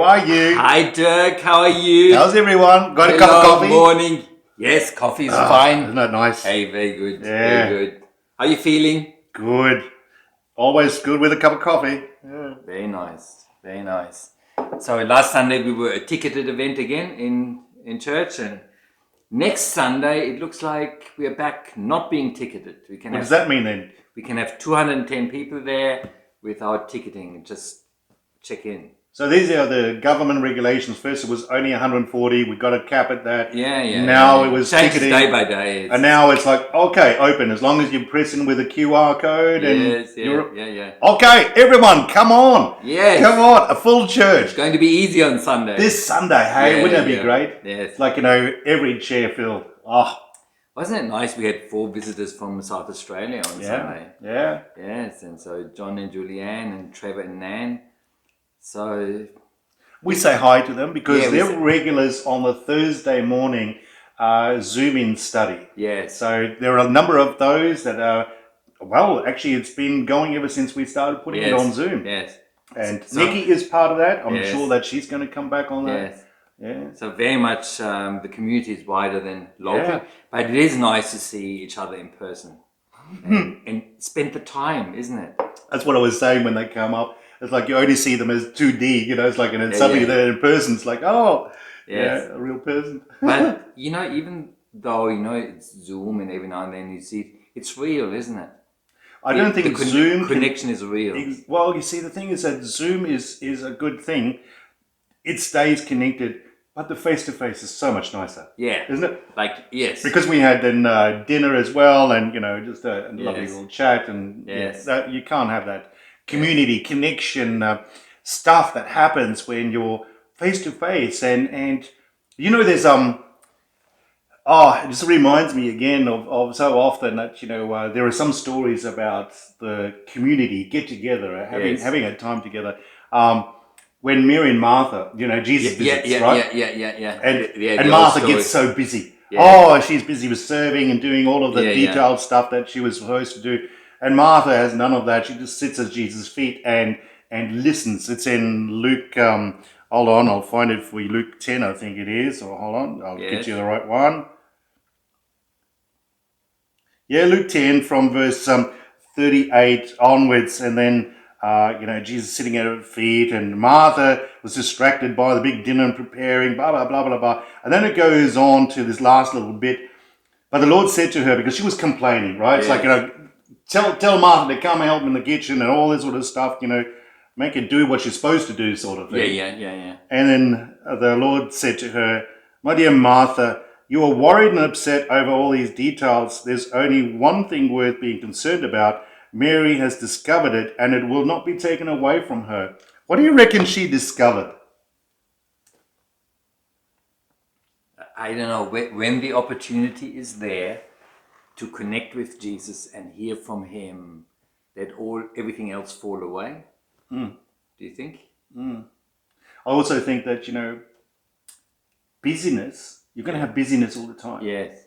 are you? Hi Dirk, how are you? How's everyone? Got a cup of coffee? Morning. Yes, coffee is fine. Isn't that nice? Hey, very good. Yeah. Very good. How are you feeling? Good. Always good with a cup of coffee. Yeah. Very nice. Very nice. So last Sunday we were a ticketed event again in church, and next Sunday it looks like we are back not being ticketed. What does that mean then? We can have 210 people there without ticketing. Just check in. So these are the government regulations. First it was only 140. We got a cap at that. Yeah. Now it was changes ticketing. day by day. And now it's like, okay, open. As long as you press in with a QR code. Yeah. Okay, everyone, come on. Yes. Come on, a full church. It's going to be easy on Sunday. This Sunday, hey, wouldn't that be great? Yes. It's like, every chair filled. Oh. Wasn't it nice? We had 4 visitors from South Australia on Sunday. Yeah. Yes, and so John and Julianne and Trevor and Nan. So we say hi to them because they're regulars on the Thursday morning Zoom-in study. Yes. So there are a number of those that are, well, actually it's been going ever since we started putting it on Zoom. Yes. And Nikki is part of that. I'm sure that she's going to come back on that. Yes. Yeah. So very much the community is wider than local, but it is nice to see each other in person and spend the time, isn't it? That's what I was saying when they come up. It's like you only see them as 2D, it's like, and then suddenly they're in person. It's like, a real person. But, even though, it's Zoom and every now and then you see it's real, isn't it? I don't think Zoom connection is real. Well, you see, the thing is that Zoom is a good thing. It stays connected, but the face-to-face is so much nicer. Yeah. Isn't it? Yes. Because we had then dinner as well and, just a lovely little chat and you can't have that community connection stuff that happens when you're face-to-face and there's it just reminds me again of so often that there are some stories about the community get together having a time together when Mary and Martha Jesus visits, right? And Martha gets so busy. She's busy with serving and doing all of the detailed stuff that she was supposed to do. And Martha has none of that. She just sits at Jesus' feet and listens. It's in Luke, hold on, I'll find it for you. Luke 10, I think it is. Or hold on, I'll get you the right one. Yeah, Luke 10 from verse 38 onwards. And then, Jesus sitting at her feet. And Martha was distracted by the big dinner and preparing, blah, blah, blah, blah, blah. And then it goes on to this last little bit. But the Lord said to her, because she was complaining, right? It's like, Tell Martha to come help in the kitchen and all this sort of stuff, make her do what she's supposed to do sort of thing. Yeah. And then the Lord said to her, my dear Martha, you are worried and upset over all these details. There's only one thing worth being concerned about. Mary has discovered it and it will not be taken away from her. What do you reckon she discovered? I don't know. When the opportunity is there to connect with Jesus and hear from him, that everything else fall away? Do you think? I also think that, busyness, you're going to have busyness all the time. Yes.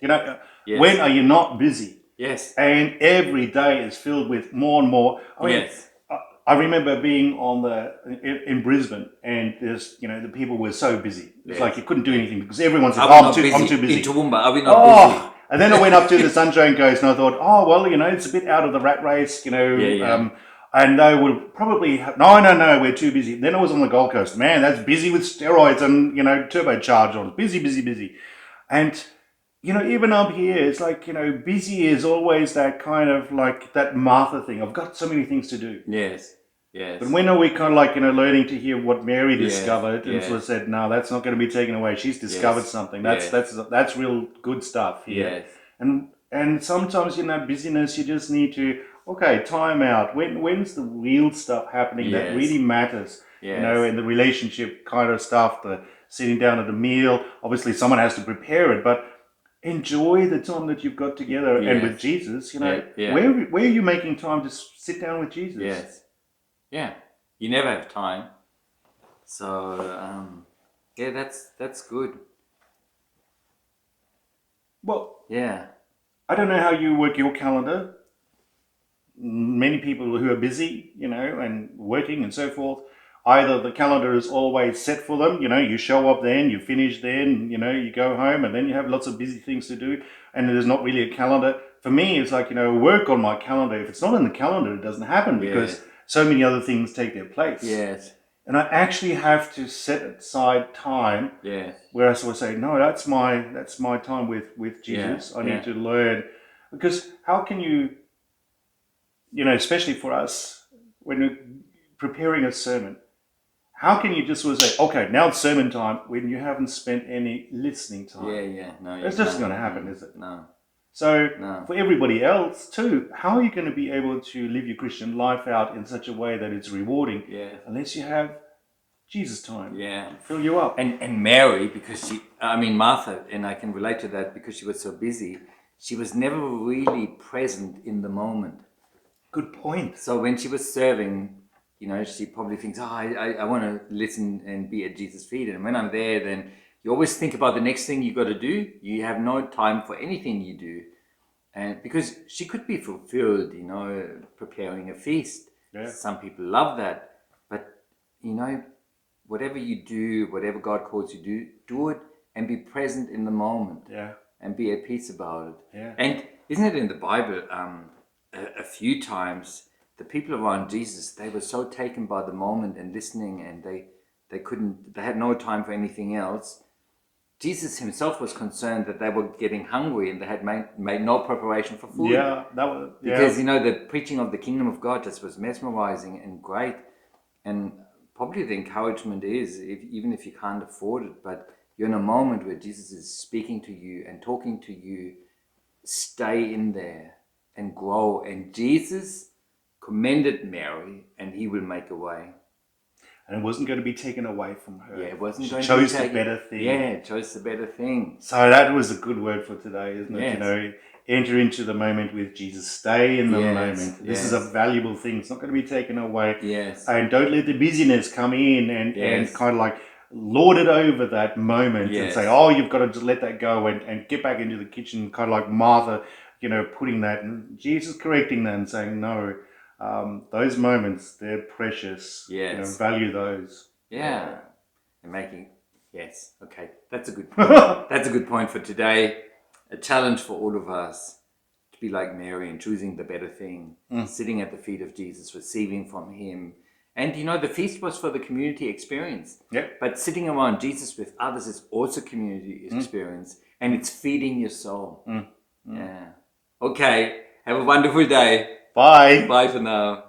When are you not busy? Yes. And every day is filled with more and more. I remember being in Brisbane and there's, the people were so busy. It's like you couldn't do anything because everyone said, I'm too busy. In Toowoomba, are we not busy? And then I went up to the Sunshine Coast and I thought, it's a bit out of the rat race, and they would probably no, we're too busy. Then I was on the Gold Coast. Man, that's busy with steroids and, turbocharged on. Busy. And, even up here, it's like, busy is always that kind of like that Martha thing. I've got so many things to do. Yes. But when are we kind of like, learning to hear what Mary discovered and sort of said, no, that's not going to be taken away. She's discovered something. That's real good stuff here. Yes. And sometimes in that busyness, you just need to, time out. When's the real stuff happening that really matters? In the relationship kind of stuff, the sitting down at a meal. Obviously, someone has to prepare it, but enjoy the time that you've got together and with Jesus. Where are you making time to sit down with Jesus? Yes. Yeah, you never have time. So, that's good. Well, yeah. I don't know how you work your calendar. Many people who are busy, and working and so forth, either the calendar is always set for them, you show up then, you finish then, you go home, and then you have lots of busy things to do, and there's not really a calendar. For me, it's like, work on my calendar. If it's not in the calendar, it doesn't happen because so many other things take their place. Yes. And I actually have to set aside time where I sort of say, no, that's my time with Jesus. I need to learn, because how can you, especially for us, when we're preparing a sermon, how can you just sort of say, okay, now it's sermon time, when you haven't spent any listening time? No. It's just going to happen, is it? No. So for everybody else too, how are you going to be able to live your Christian life out in such a way that it's rewarding unless you have Jesus time? Fill you up. And Mary, because Martha, and I can relate to that because she was so busy, she was never really present in the moment. Good point. So when she was serving, she probably thinks, I want to listen and be at Jesus' feet. And when I'm there, then you always think about the next thing you got to do. You have no time for anything you do. And because she could be fulfilled, preparing a feast. Some people love that. But, whatever you do, whatever God calls you to do it and be present in the moment. And be at peace about it. And isn't it in the Bible, a few times, the people around Jesus, they were so taken by the moment and listening, and they had no time for anything else. Jesus himself was concerned that they were getting hungry and they had made no preparation for food. Because, the preaching of the kingdom of God just was mesmerizing and great. And probably the encouragement is, even if you can't afford it, but you're in a moment where Jesus is speaking to you and talking to you, stay in there and grow. And Jesus commended Mary, and he will make a way. And it wasn't going to be taken away from her. It wasn't she going chose to be the better thing. Chose the better thing. So that was a good word for today, isn't it? Enter into the moment with Jesus. Stay in the moment. This is a valuable thing. It's not going to be taken away. And don't let the busyness come in and kind of like lord it over that moment and say, oh, you've got to just let that go and get back into the kitchen, kind of like Martha, putting that, and Jesus correcting that and saying, no, those moments, they're precious. Value those. And making, okay, that's a good point. That's a good point for today. A challenge for all of us to be like Mary and choosing the better thing, sitting at the feet of Jesus, receiving from him. And the feast was for the community experience. But sitting around Jesus with others is also community experience, and it's feeding your soul. Okay, have a wonderful day. Bye. Bye for now.